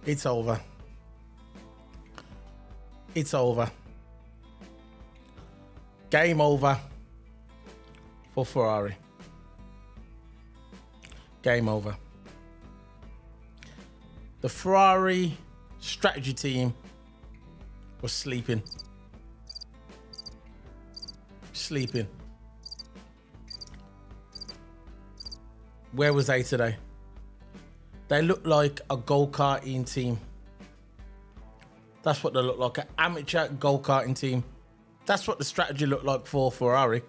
It's over. It's over. Game over for Ferrari. Game over. The Ferrari strategy team was sleeping. Sleeping. Where was they today? They look like a go-karting team. That's what they look like, an amateur go-karting team. That's what the strategy looked like for Ferrari.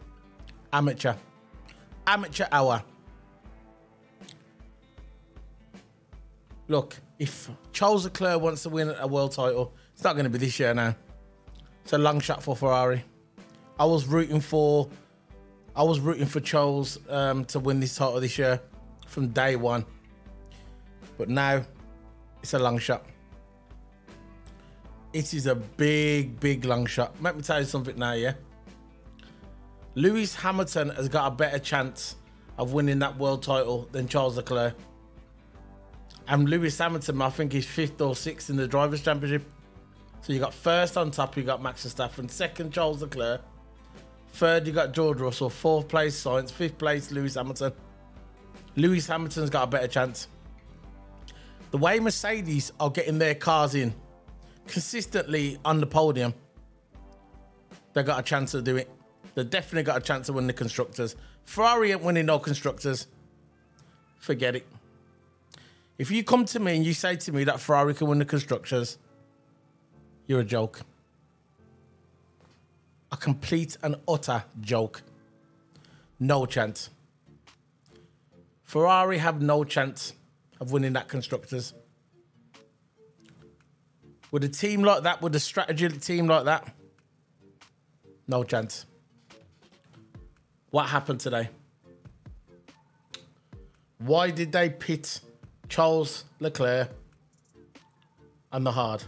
Amateur. Amateur hour. Look, if Charles Leclerc wants to win a world title, it's not going to be this year now. It's a long shot for Ferrari. I was rooting for Charles to win this title this year from day one. But now, it's a long shot. It is a big, big long shot. Let me tell you something now, yeah? Lewis Hamilton has got a better chance of winning that world title than Charles Leclerc. And Lewis Hamilton, I think, is 5th or 6th in the Drivers' Championship. So you got first on top, you got Max Verstappen. Second, Charles Leclerc. Third, you got George Russell. 4th place, Sainz. 5th place, Lewis Hamilton. Lewis Hamilton's got a better chance. The way Mercedes are getting their cars in consistently on the podium, they got a chance to do it. They definitely got a chance to win the constructors. Ferrari ain't winning no constructors. Forget it. If you come to me and you say to me that Ferrari can win the constructors, you're a joke. A complete and utter joke. No chance. Ferrari have no chance of winning that constructors. With a team like that, with a strategy team like that, no chance. What happened today? Why did they pit Charles Leclerc on the hard?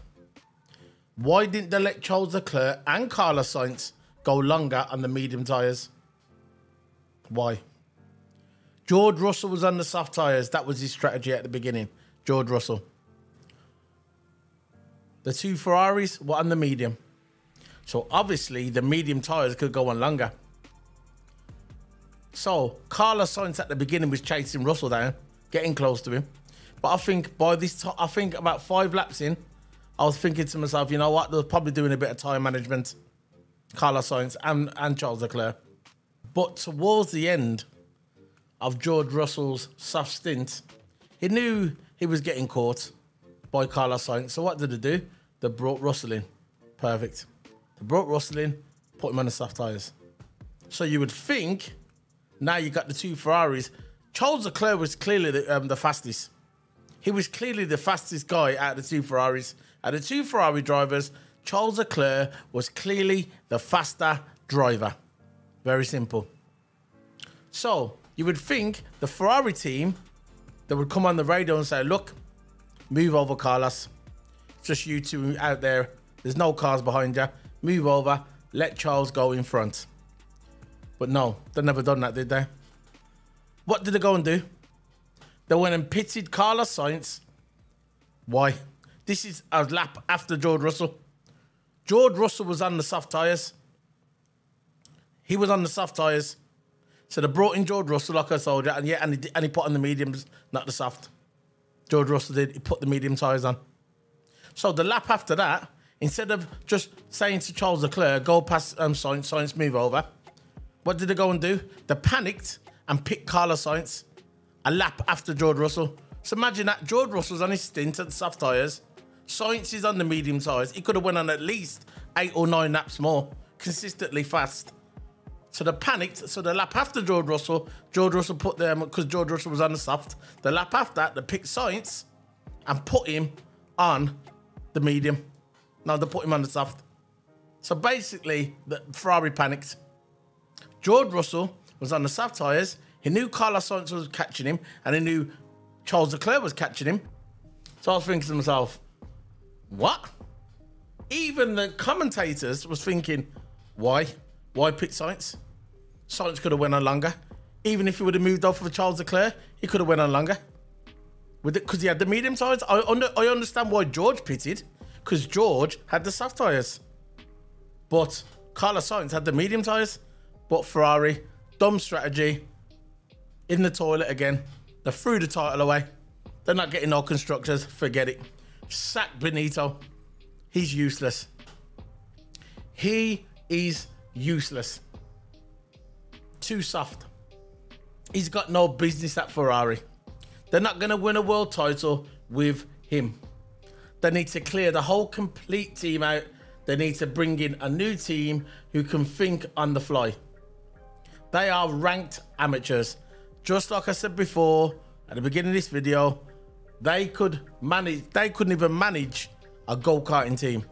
Why didn't they let Charles Leclerc and Carlos Sainz go longer on the medium tyres? Why? George Russell was on the soft tyres. That was his strategy at the beginning. George Russell. The two Ferraris were on the medium. So obviously the medium tyres could go on longer. So Carlos Sainz at the beginning was chasing Russell down, getting close to him. But I think by this time, I think about 5 laps in, I was thinking to myself, you know what? They're probably doing a bit of time management. Carlos Sainz and Charles Leclerc. But towards the end of George Russell's soft stint, he knew he was getting caught by Carlos Sainz. So what did they do? They brought Russell in. Perfect. They brought Russell in, put him on the soft tyres. So you would think, now you got the two Ferraris. Charles Leclerc was clearly the fastest. He was clearly the fastest guy out of the two Ferraris. Out of the two Ferrari drivers, Charles Leclerc was clearly the faster driver. Very simple. So you would think the Ferrari team, they would come on the radio and say, look, move over, Carlos. It's just you two out there. There's no cars behind you. Move over. Let Charles go in front. But no, they never done that, did they? What did they go and do? They went and pitted Carlos Sainz. Why? This is a lap after George Russell. George Russell was on the soft tyres. He was on the soft tyres. So they brought in George Russell, like I told you, and he put on the mediums, not the soft. George Russell did. He put the medium tyres on. So the lap after that, instead of just saying to Charles Leclerc, go past Sainz, move over, what did they go and do? They panicked and picked Carlos Sainz a lap after George Russell. So imagine that. George Russell's on his stint at the soft tyres. Sainz is on the medium tyres. He could have went on at least 8 or 9 laps more, consistently fast. So they panicked. So the lap after George Russell put them, because George Russell was on the soft. The lap after that, they picked Sainz and put him on the medium. No, they put him on the soft. So basically, the Ferrari panicked. George Russell was on the soft tyres. He knew Carlos Sainz was catching him, and he knew Charles Leclerc was catching him. So I was thinking to myself, what? Even the commentators was thinking, why? Why pick Sainz? Sainz could have went on longer. Even if he would have moved off for Charles Leclerc, he could have went on longer. with it because he had the medium tyres. I understand why George pitted, because George had the soft tyres. But Carlos Sainz had the medium tyres. But Ferrari, dumb strategy, in the toilet again. They threw the title away. They're not getting no constructors. Forget it. Sack Benito. He's useless. He is useless. Too soft. He's got no business at Ferrari. They're not going to win a world title with him. They need to clear the whole complete team out. They need to bring in a new team who can think on the fly. They are ranked amateurs. Just like I said before at the beginning of this video, they couldn't even manage a go-karting team.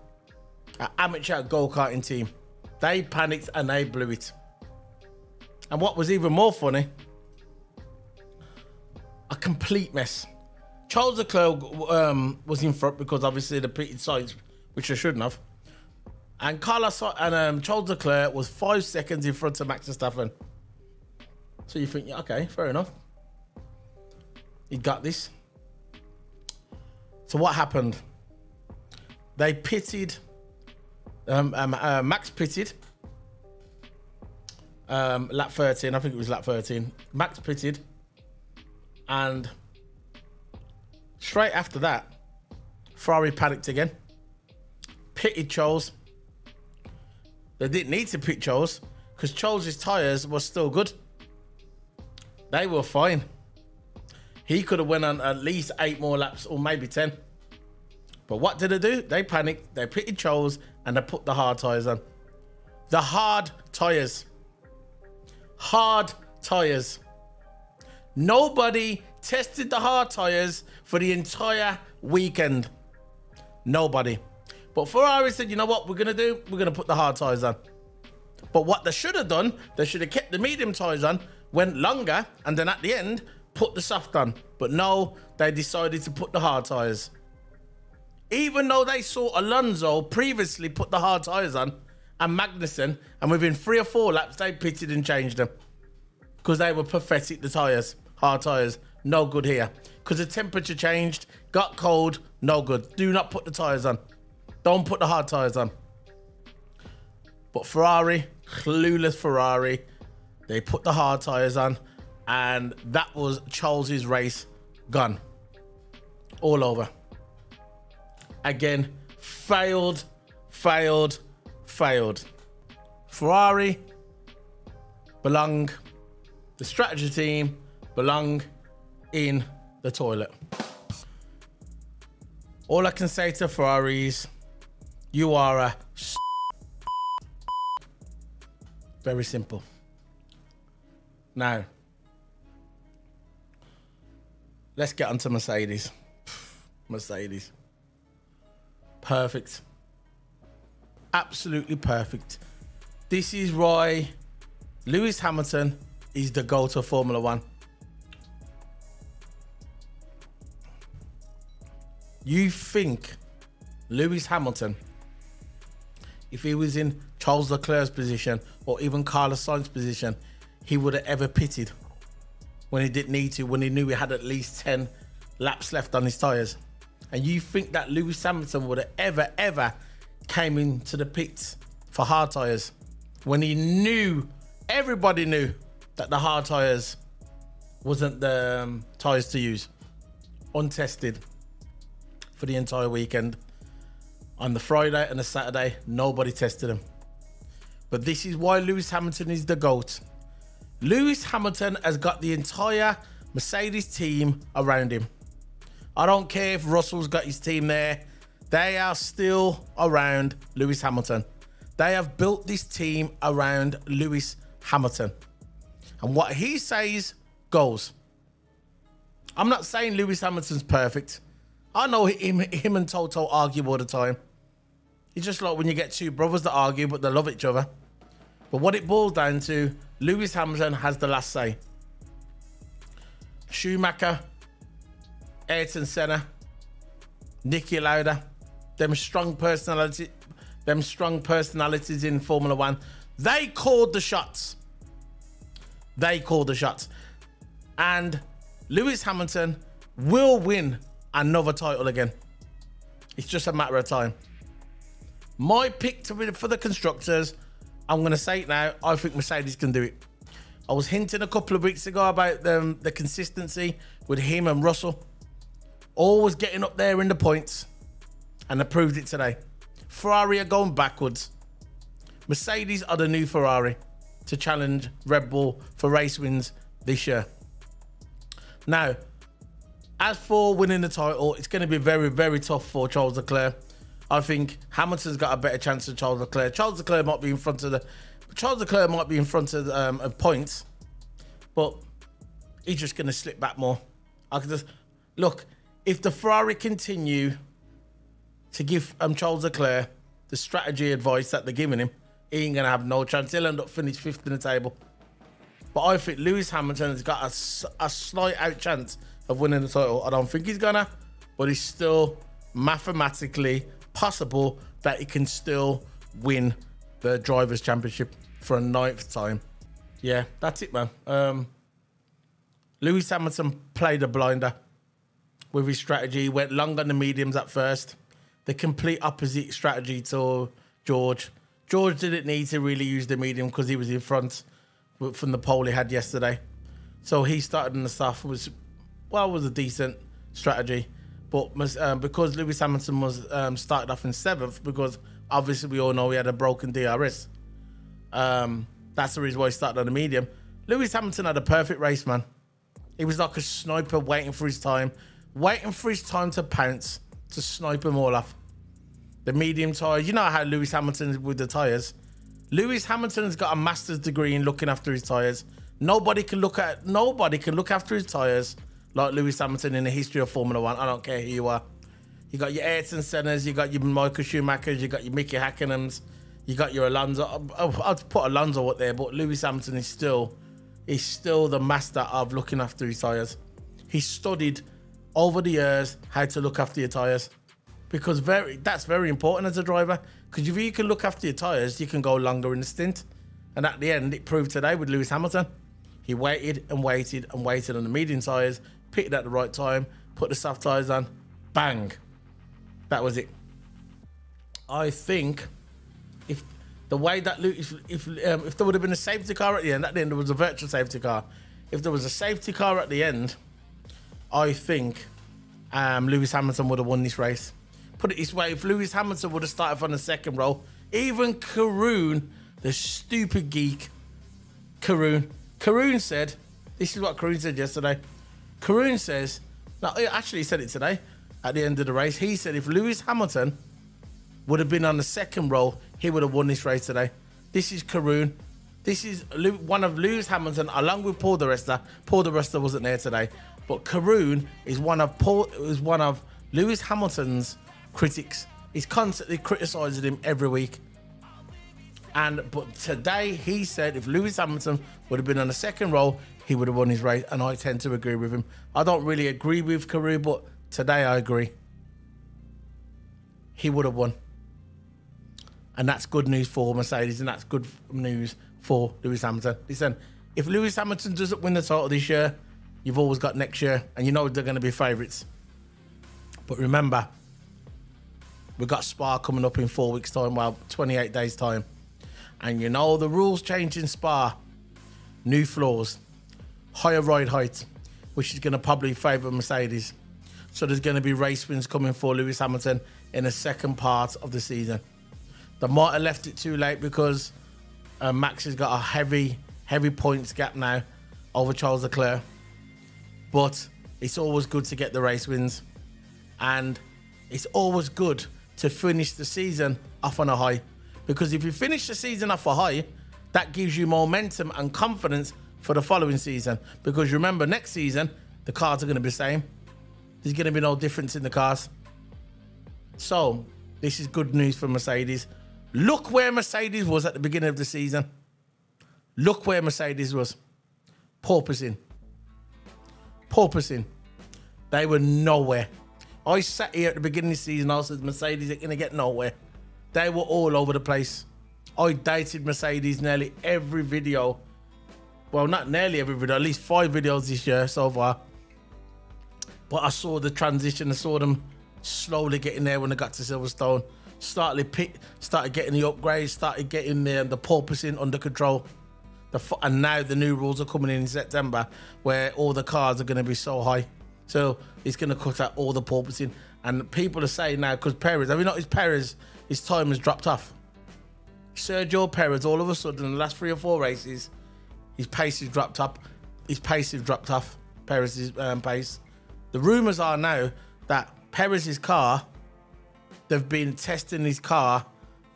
An amateur go-karting team. They panicked and they blew it. And what was even more funny, a complete mess. Charles Leclerc was in front because obviously the pitted sides, which they shouldn't have. And Charles Leclerc was 5 seconds in front of Max Verstappen. So you think, yeah, okay, fair enough. He got this. So what happened? They pitted. Max pitted. Lap 13, I think it was lap 13. Max pitted. And straight after that, Ferrari panicked again. Pitted Charles. They didn't need to pit Charles because Charles' tyres were still good. They were fine. He could have went on at least 8 more laps or maybe 10. But what did they do? They panicked. They pitted Charles and they put the hard tyres on. The hard tyres. Hard tyres. Nobody tested the hard tyres for the entire weekend. Nobody. But Ferrari said, you know what we're going to do? We're going to put the hard tyres on. But what they should have done, they should have kept the medium tyres on, went longer, and then at the end, put the soft on. But no, they decided to put the hard tyres. Even though they saw Alonso previously put the hard tyres on, and Magnussen, and within 3 or 4 laps, they pitted and changed them. Because they were pathetic, the tyres. Hard tyres, no good here. Because the temperature changed, got cold, no good. Do not put the tyres on. Don't put the hard tyres on. But Ferrari, clueless Ferrari, they put the hard tyres on, and that was Charles's race gone. All over. Again, failed. Ferrari belong, the strategy team belong in the toilet. All I can say to Ferrari is, you are a very simple. Now, let's get onto Mercedes. Mercedes. Perfect. Absolutely perfect. This is why Lewis Hamilton is the GOAT of Formula One. You think Lewis Hamilton, if he was in Charles Leclerc's position or even Carlos Sainz's position, he would have ever pitted when he didn't need to, when he knew he had at least 10 laps left on his tyres? And you think that Lewis Hamilton would have ever came into the pits for hard tyres when he knew, everybody knew that the hard tyres wasn't the tyres to use, untested for the entire weekend. On the Friday and the Saturday, nobody tested him. But this is why Lewis Hamilton is the GOAT. Lewis Hamilton has got the entire Mercedes team around him. I don't care if Russell's got his team there. They are still around Lewis Hamilton. They have built this team around Lewis Hamilton. And what he says goes. I'm not saying Lewis Hamilton's perfect. I know him and Toto argue all the time. It's just like when you get two brothers that argue, but they love each other. But what it boils down to, Lewis Hamilton has the last say. Schumacher, Ayrton Senna, Niki Lauda, them strong personalities in Formula One, they called the shots. They called the shots. And Lewis Hamilton will win another title again. It's just a matter of time. My pick for the constructors, I'm going to say it now, I think Mercedes can do it. I was hinting a couple of weeks ago about the consistency with him and Russell. Always getting up there in the points. And they proved it today. Ferrari are going backwards. Mercedes are the new Ferrari to challenge Red Bull for race wins this year. Now, as for winning the title, it's going to be very, very tough for Charles Leclerc. I think Hamilton's got a better chance than Charles Leclerc. Charles Leclerc might be in front of points, but he's just going to slip back more. I could just look, if the Ferrari continue to give Charles Leclerc the strategy advice that they're giving him, he ain't going to have no chance. He'll end up finished 5th in the table. But I think Lewis Hamilton has got a slight out chance of winning the title. I don't think he's gonna, but it's still mathematically possible that he can still win the Drivers' Championship for a 9th time. Yeah, that's it, man. Lewis Hamilton played a blinder with his strategy. He went long on the mediums at first. The complete opposite strategy to George. George didn't need to really use the medium because he was in front from the pole he had yesterday. So he started in the stuff, was a decent strategy. But because Lewis Hamilton was started off in 7th, because obviously we all know he had a broken DRS. That's the reason why he started on the medium. Lewis Hamilton had a perfect race, man. He was like a sniper waiting for his time to pounce, to snipe them all off. The medium tyres, you know how Lewis Hamilton is with the tyres. Lewis Hamilton's got a master's degree in looking after his tyres. Nobody can look after his tyres like Lewis Hamilton in the history of Formula 1. I don't care who you are. You got your Ayrton Sennas, you got your Michael Schumachers, you got your Mickey Hackenhams, you got your Alonso. I'd put Alonso up there, but Lewis Hamilton is still the master of looking after his tyres. He studied over the years how to look after your tyres, because that's very important as a driver. Because if you can look after your tyres, you can go longer in the stint. And at the end, it proved today with Lewis Hamilton. He waited and waited and waited on the medium tyres, picked at the right time, put the soft tyres on, bang. That was it. I think if the way that if there would have been a safety car at the end there was a virtual safety car. If there was a safety car at the end, I think Lewis Hamilton would have won this race. Put it this way, if Lewis Hamilton would have started from the 2nd row, even Karun, the stupid geek, Karun said, this is what Karun said yesterday. Karun says, no, he actually said it today at the end of the race. He said if Lewis Hamilton would have been on the 2nd row, he would have won this race today. This is Karun. This is one of Lewis Hamilton, along with Paul di Resta. Paul di Resta wasn't there today, but Karun is one of Lewis Hamilton's critics. He's constantly criticising him every week. But today he said if Lewis Hamilton would have been on the 2nd row, he would have won his race, and I tend to agree with him. I don't really agree with Karun, but today I agree. He would have won. And that's good news for Mercedes, and that's good news for Lewis Hamilton. Listen, if Lewis Hamilton doesn't win the title this year, you've always got next year, and you know they're going to be favourites. But remember, we've got Spa coming up in 4 weeks' time, 28 days' time. And you know the rules change in Spa. New floors, higher ride height, which is going to probably favour Mercedes. So there's going to be race wins coming for Lewis Hamilton in the 2nd part of the season. They might have left it too late because Max has got a heavy points gap now over Charles Leclerc. But it's always good to get the race wins. And it's always good to finish the season off on a high. Because if you finish the season off a high, that gives you momentum and confidence for the following season. Because remember, next season, the cars are going to be the same. There's going to be no difference in the cars. So, this is good news for Mercedes. Look where Mercedes was at the beginning of the season. Look where Mercedes was. Porpoising. They were nowhere. I sat here at the beginning of the season, I said Mercedes ain't going to get nowhere. They were all over the place. I dated Mercedes nearly every video. Well, not nearly every video, at least 5 videos this year so far. But I saw the transition. I saw them slowly getting there when they got to Silverstone. Started getting the upgrades. Started getting the porpoising under control. And now the new rules are coming in September, where all the cars are going to be so high. So it's going to cut out all the porpoising. And people are saying now, because Perez, have you noticed Perez, his time has dropped off? Sergio Perez, all of a sudden, in the last 3 or 4 races, his pace has dropped up. His pace has dropped off, Perez's pace. The rumours are now that Perez's car, they've been testing his car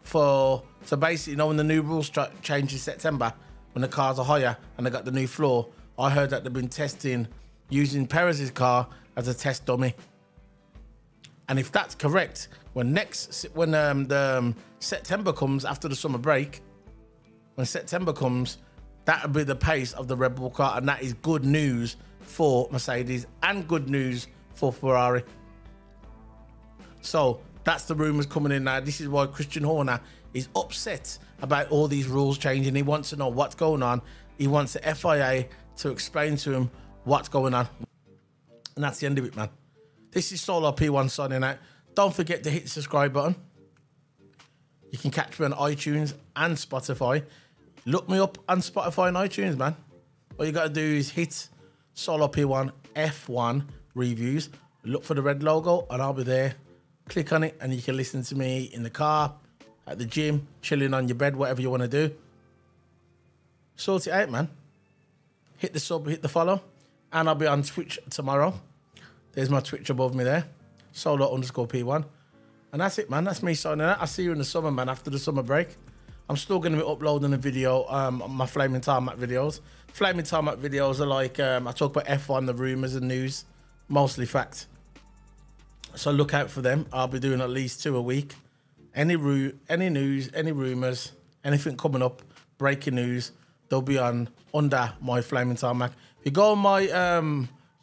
for, so basically, you know, when the new rules change in September, when the cars are higher and they got the new floor, I heard that they've been testing using Perez's car as a test dummy. And if that's correct, when September comes after the summer break, when September comes, that'll be the pace of the Red Bull car, and that is good news for Mercedes and good news for Ferrari. So that's the rumours coming in now. This is why Christian Horner is upset about all these rules changing. He wants to know what's going on. He wants the FIA to explain to him what's going on. And that's the end of it, man. This is Solo P1 signing out. Don't forget to hit the subscribe button. You can catch me on iTunes and Spotify. Look me up on Spotify and iTunes, man. All you got to do is hit Solo P1 F1 reviews. Look for the red logo and I'll be there. Click on it and you can listen to me in the car, at the gym, chilling on your bed, whatever you want to do. Sort it out, man. Hit the sub, hit the follow. And I'll be on Twitch tomorrow. There's my Twitch above me there. Solo_P1. And that's it, man. That's me signing out. I'll see you in the summer, man, after the summer break. I'm still going to be uploading a video on my Flaming Tarmac videos. Flaming Tarmac videos are like, I talk about F1, the rumours and news. Mostly fact. So look out for them. I'll be doing at least 2 a week. Any news, any rumours, anything coming up, breaking news, they'll be on under my Flaming Tarmac. If you go on my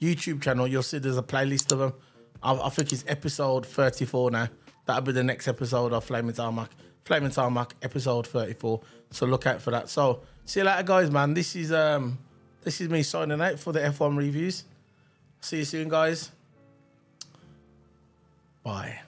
YouTube channel, you'll see there's a playlist of them. I think it's episode 34 now. That'll be the next episode of Flaming Tarmac. Flaming Tarmac, episode 34. So look out for that. So see you later, guys, man. This is me signing out for the F1 reviews. See you soon, guys. Bye.